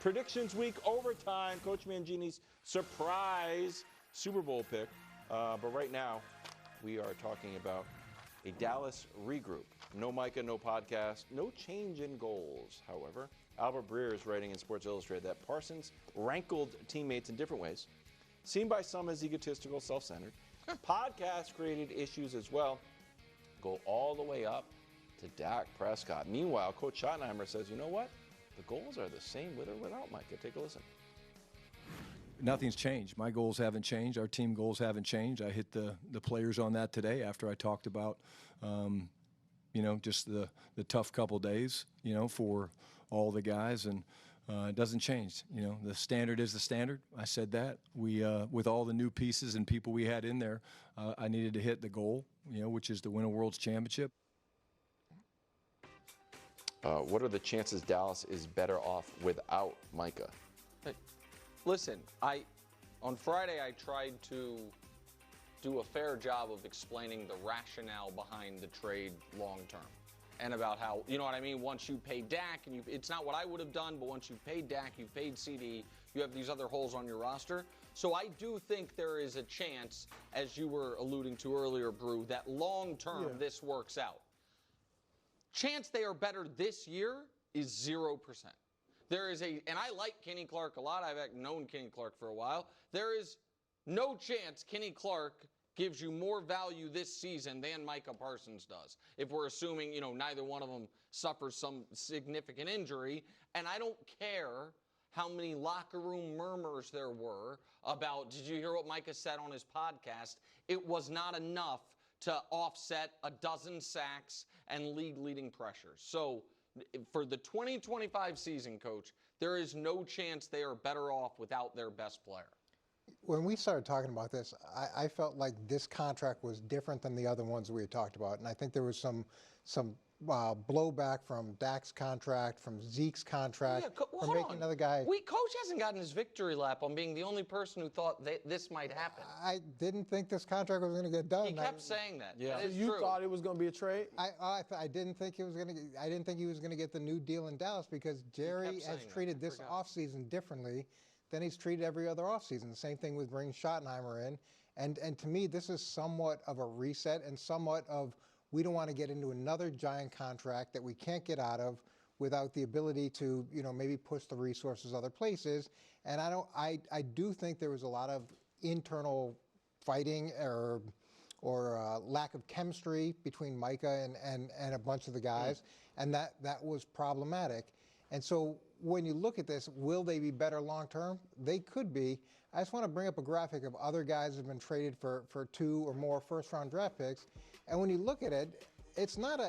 Predictions week overtime. Coach Manjini's surprise Super Bowl pick. But right now, we are talking about a Dallas regroup. No Micah, no podcast, no change in goals. However, Albert Breer is writing in Sports Illustrated that Parsons rankled teammates in different ways, seen by some as egotistical, self-centered. Podcast created issues as well. Go all the way up to Dak Prescott. Meanwhile, Coach Schottenheimer says, you know what? The goals are the same with or without Micah. Take a listen. Nothing's changed. My goals haven't changed. Our team goals haven't changed. I hit the players on that today after I talked about, just the tough couple days, for all the guys. And it doesn't change. The standard is the standard. I said that. We, with all the new pieces and people we had in there, I needed to hit the goal, which is to win a World's Championship. What are the chances Dallas is better off without Micah? Hey, listen, on Friday I tried to do a fair job of explaining the rationale behind the trade long term. And about how, you know what I mean, once you pay Dak, and it's not what I would have done, but once you've paid Dak, you've paid CD, you have these other holes on your roster. So I do think there is a chance, as you were alluding to earlier, Brew, that long term this works out. Chance they are better this year is 0%. There is and I like Kenny Clark a lot. I've known Kenny Clark for a while. There is no chance Kenny Clark gives you more value this season than Micah Parsons does. If we're assuming, neither one of them suffers some significant injury. And I don't care how many locker room murmurs there were about, did you hear what Micah said on his podcast? It was not enough to offset a dozen sacks and league-leading pressures. So for the 2025 season, Coach, there is no chance they are better off without their best player. When we started talking about this, I felt like this contract was different than the other ones we had talked about. And I think there was some blowback from Dak's contract, from Zeke's contract, from making another guy. Coach hasn't gotten his victory lap on being the only person who thought this might happen. I didn't think this contract was going to get done. He kept saying that. Yeah. That is you true. thought it was going to be a trade? I didn't think he was going to. I didn't think he was going to get the new deal in Dallas because Jerry has treated this offseason differently than he's treated every other offseason. The same thing with bringing Schottenheimer in. And to me, this is somewhat of a reset and somewhat of, we don't want to get into another giant contract that we can't get out of without the ability to, maybe push the resources other places. And I do think there was a lot of internal fighting or lack of chemistry between Micah and a bunch of the guys, and that was problematic. And so when you look at this, will they be better long term? They could be. I just want to bring up a graphic of other guys who have been traded for 2 or more first-round draft picks. And when you look at it, it's not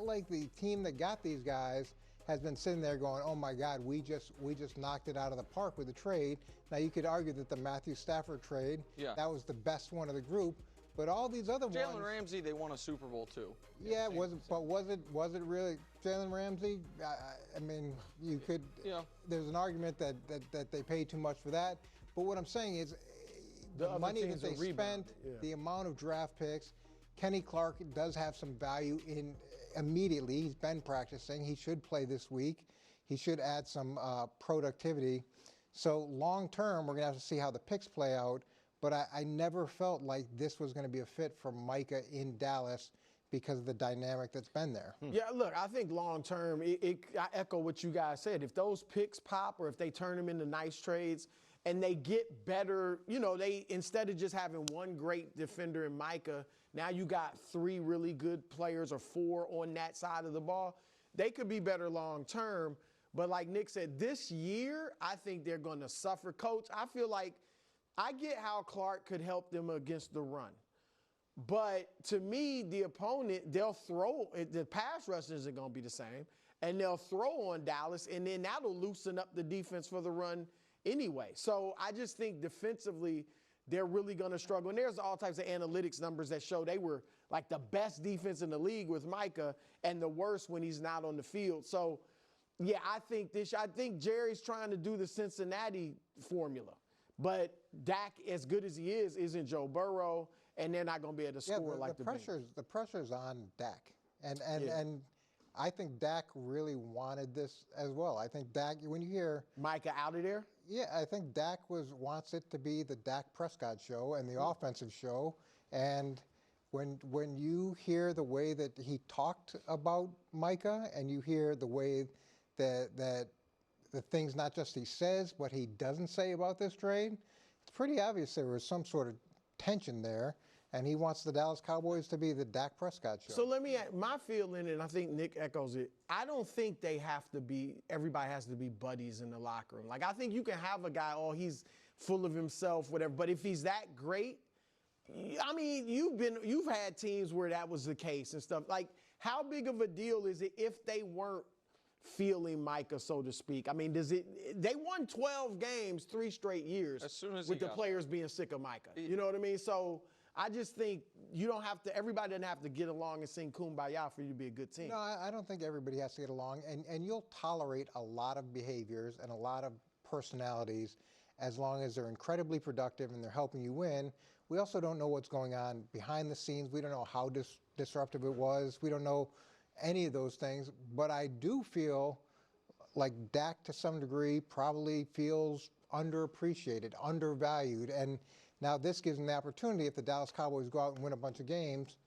like the team that got these guys has been sitting there going, oh my God, we just knocked it out of the park with the trade. Now you could argue that the Matthew Stafford trade, that was the best one of the group. But all these other ones. Jalen Ramsey, they won a Super Bowl too. Yeah, was it really Jalen Ramsey? I mean, you could. There's an argument that they paid too much for that. But what I'm saying is, the money that they spent, the amount of draft picks. Kenny Clark does have some value immediately. He's been practicing. He should play this week. He should add some productivity. So long term, we're going to have to see how the picks play out. But I never felt like this was going to be a fit for Micah in Dallas because of the dynamic that's been there. Yeah, look, I think long term, I echo what you guys said. If those picks pop or if they turn them into nice trades and they get better, they instead of just having one great defender in Micah, now you got 3 really good players or 4 on that side of the ball. They could be better long term. But like Nick said, this year, I think they're going to suffer. Coach, I feel like I get how Clark could help them against the run. But to me, the opponent, they'll throw, the pass rush isn't going to be the same, and they'll throw on Dallas, and then that'll loosen up the defense for the run anyway. So I just think defensively, they're really going to struggle. And there's all types of analytics numbers that show they were like the best defense in the league with Micah and the worst when he's not on the field. So, yeah, I think Jerry's trying to do the Cincinnati formula. But Dak, as good as he is, isn't Joe Burrow, and they're not going to be able to score like the pressure's on Dak. And I think Dak really wanted this as well. I think Dak, when you hear Micah out of there? Yeah, I think Dak wants it to be the Dak Prescott show and the offensive show. And when you hear the way that he talked about Micah, and you hear the way that the things not just he says, but he doesn't say about this trade, it's pretty obvious there was some sort of tension there. And he wants the Dallas Cowboys to be the Dak Prescott show. So let me add, my feeling, and I think Nick echoes it, I don't think they have to be, everybody has to be buddies in the locker room. Like, I think you can have a guy, oh, he's full of himself, whatever, but if he's that great, I mean, you've had teams where that was the case and stuff. Like, how big of a deal is it if they weren't feeling Micah, so to speak? I mean, they won 12 games 3 straight years as soon as with the players being sick of Micah. You know what I mean? So I just think you don't have to, everybody doesn't have to get along and sing Kumbaya for you to be a good team. No, I don't think everybody has to get along. And you'll tolerate a lot of behaviors and a lot of personalities as long as they're incredibly productive and they're helping you win. We also don't know what's going on behind the scenes. We don't know how disruptive it was. We don't know any of those things. But I do feel like Dak, to some degree, probably feels underappreciated, undervalued. And now this gives him the opportunity, if the Dallas Cowboys go out and win a bunch of games,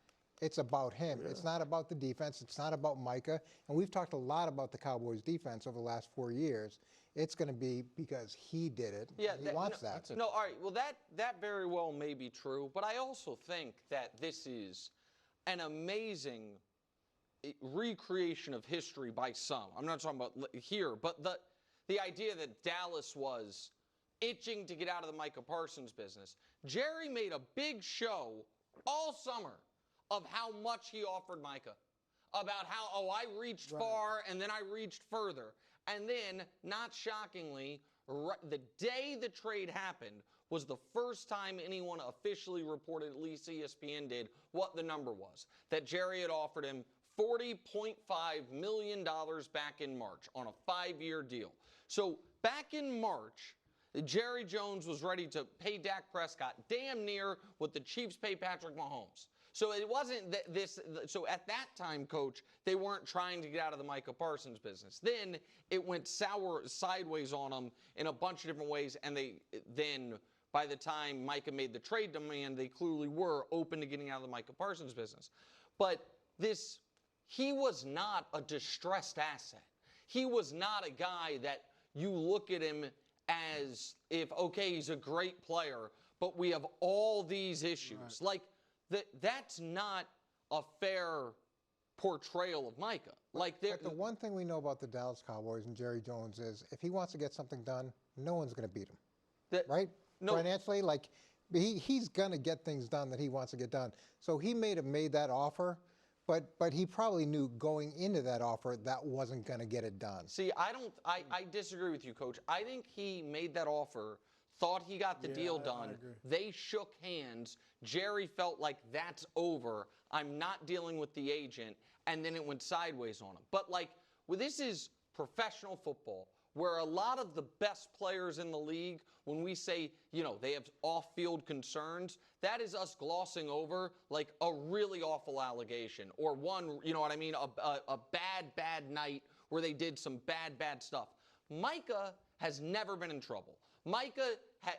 it's about him. Yeah. It's not about the defense. It's not about Micah. And we've talked a lot about the Cowboys' defense over the last 4 years. It's going to be because he did it. Yeah, he wants that. No, all right. Well, that very well may be true. But I also think that this is an amazing recreation of history by some. I'm not talking about here, but the idea that Dallas was itching to get out of the Micah Parsons business. Jerry made a big show all summer of how much he offered Micah, about how, oh, I reached far and then I reached further. And then, not shockingly, the day the trade happened was the first time anyone officially reported, at least ESPN did, what the number was. That Jerry had offered him $40.5 million back in March on a 5-year deal. So back in March, Jerry Jones was ready to pay Dak Prescott damn near what the Chiefs pay Patrick Mahomes. So it wasn't so at that time, Coach, they weren't trying to get out of the Micah Parsons business. Then it went sideways on them in a bunch of different ways, and then by the time Micah made the trade demand, they clearly were open to getting out of the Micah Parsons business. But he was not a distressed asset. He was not a guy that you look at him as if, okay, he's a great player, but we have all these issues. Right. Like, that's not a fair portrayal of Micah. But the one thing we know about the Dallas Cowboys and Jerry Jones is if he wants to get something done, no one's going to beat him. Right? No. Financially, like, he's going to get things done that he wants to get done. So he may have made that offer, but he probably knew going into that offer that wasn't going to get it done. See, I disagree with you, Coach. I think he made that offer, thought he got the deal done. They shook hands. Jerry felt like that's over. I'm not dealing with the agent. And then it went sideways on him. But, this is professional football where a lot of the best players in the league, when we say, they have off-field concerns, that is us glossing over, a really awful allegation or one, you know what I mean, a bad night where they did some bad stuff. Micah has never been in trouble. Micah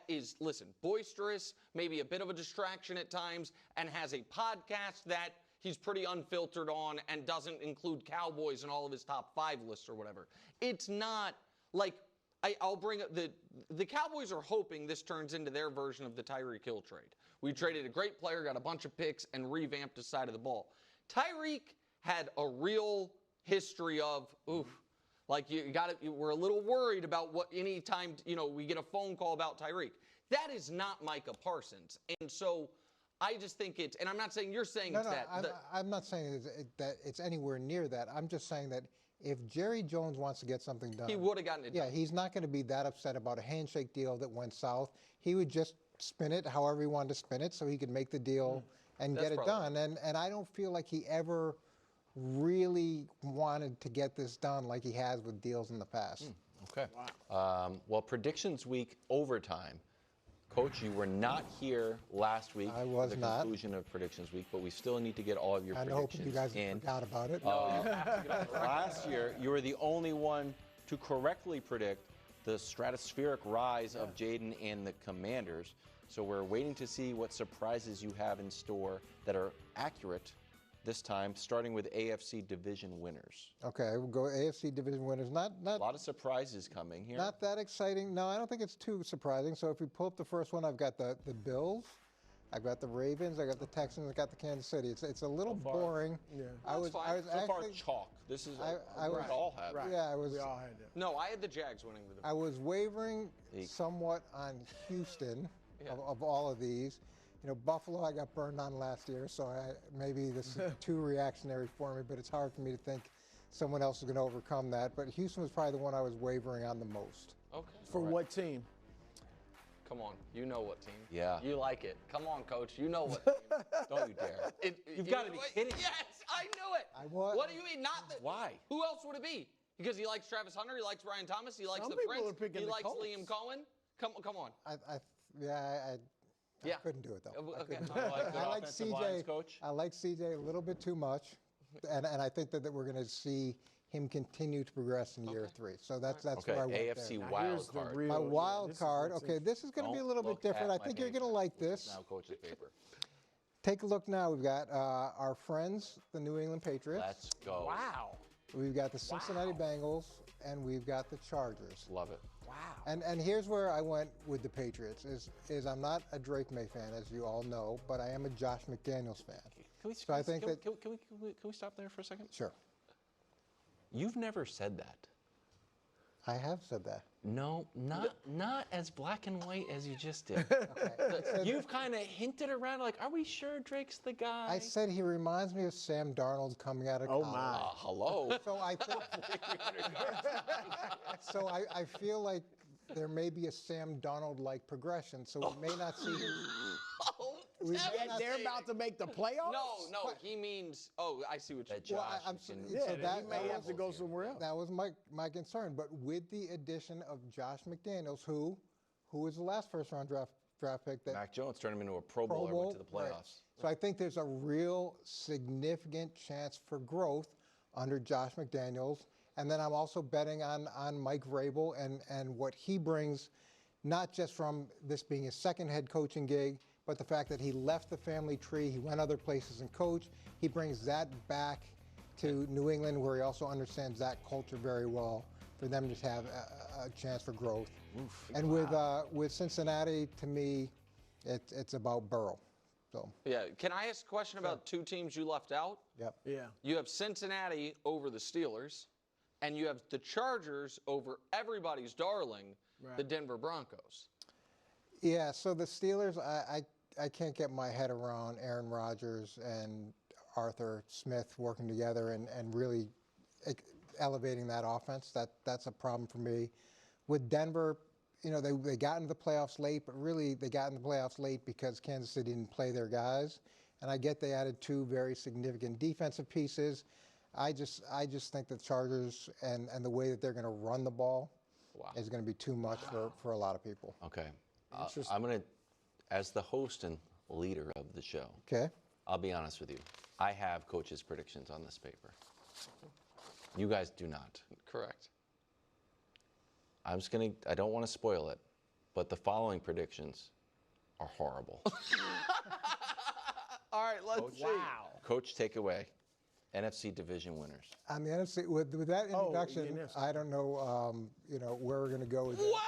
is, boisterous, maybe a bit of a distraction at times, and has a podcast that he's pretty unfiltered on and doesn't include Cowboys in all of his top 5 lists or whatever. It's not I'll bring up the Cowboys are hoping this turns into their version of the Tyreek Hill trade. We traded a great player, got a bunch of picks, and revamped his side of the ball. Tyreek had a real history of, we're a little worried about what any time, we get a phone call about Tyreek. That is not Micah Parsons. And so I just think and I'm not saying you're saying it's that. I'm not saying that it's anywhere near that. I'm just saying that if Jerry Jones wants to get something done, he would have gotten it done. Yeah, he's not going to be that upset about a handshake deal that went south. He would just spin it however he wanted to spin it so he could make the deal and get it done. And I don't feel like he ever really wanted to get this done like he has with deals in the past. Okay. Well, predictions week overtime. Coach, you were not here last week. I was for the not. conclusion of Predictions Week, but we still need to get all of your I'm predictions hoping you guys in. forgot about it. Last year, you were the only one to correctly predict the stratospheric rise of Jaden and the Commanders. So we're waiting to see what surprises you have in store that are accurate this time, starting with AFC division winners. Okay, we'll go AFC division winners. Not A lot of surprises coming here. Not that exciting. No, I don't think it's too surprising. So if we pull up the first one, I've got the Bills, I've got the Ravens, I got the Texans, I got the Kansas City. It's a little boring. Yeah. I was so actually, far chalk. This is I we was- all have. Right. Yeah, I was. We all had that. No, I had the Jags winning the division. I was wavering Eek. somewhat on Houston Yeah. of all of these. You know, Buffalo I got burned on last year, so maybe this is too reactionary for me, but it's hard for me to think someone else is going to overcome that. But Houston was probably the one I was wavering on the most. Okay. For what team? Come on, you know what team. Yeah. You like it. Come on, Coach. You know what team. Don't you dare. You've You got to know be what? kidding me. Yes, I knew it. I was. What do you mean? Not the, Why? Who else would it be? Because he likes Travis Hunter, he likes Brian Thomas, he likes Some the people Prince, are picking he the likes Colts. Liam Cohen. Come on. I Yeah. couldn't do it though. I Okay. couldn't do You it. like good I like offensive lines, CJ. Coach? I like CJ a little bit too much, and I think that we're going to see him continue to progress in year 3. So that's Okay, where I went AFC there. wild Here's the card. real- My wild this is card. what's Okay, this is going to be a Don't little bit look different. at I my think you're going to paper, like which is this. Now Coach's paper. Take a look now. We've got our friends, the New England Patriots. Let's go. Wow. We've got the Cincinnati Bengals, and we've got the Chargers. Love it. Wow. And here's where I went with the Patriots. Is I'm not a Drake May fan, as you all know, but I am a Josh McDaniels fan. Can we, So I think that- can we stop there for a second? Sure, You've never said that. I have said that. No, not as black and white as you just did. Okay. You've kind of hinted around, like, are we sure Drake's the guy? I said he reminds me of Sam Darnold coming out of Oh, college. my. Hello. So I think. So I feel like there may be a Sam Darnold-like progression. So we may not see him. We may not They're see- about to make the playoffs? No, he means. Oh, I see what you. That Well, Josh I'm can- so Yeah, that he may have to go somewhere else. That was my concern. But with the addition of Josh McDaniels, who was the last first-round draft pick that Mac Jones turned him into a Pro Pro Bowler, Bowl, went to the right. playoffs. So I think there's a real significant chance for growth under Josh McDaniels. And then I'm also betting on Mike Vrabel and what he brings, not just from this being his second head coaching gig, but the fact that he left the family tree, he went other places and coached. He brings that back to New England, where he also understands that culture very well, for them to have a chance for growth. And with Cincinnati, to me, it's about Burrow. So, Yeah. Can I ask a question about two teams you left out? yep. Yeah. You have Cincinnati over the Steelers, and you have the Chargers over everybody's darling, the Denver Broncos. Yeah, so the Steelers, I can't get my head around Aaron Rodgers and Arthur Smith working together and really elevating that offense. That's a problem for me. With Denver, you know, they got into the playoffs late, but really they got in the playoffs late because Kansas City didn't play their guys. And I get they added 2 very significant defensive pieces. I just think the Chargers and the way that they're going to run the ball is going to be too much for a lot of people. Okay. I'm going to, as the host and leader of the show, Okay? I'll be honest with you. I have Coach's predictions on this paper. You guys do not. Correct. I don't want to spoil it, but the following predictions are horrible. All right, let's see. Coach, take away. NFC division winners. On the NFC, with that introduction, NFC. I don't know, where we're going to go with that. Wow!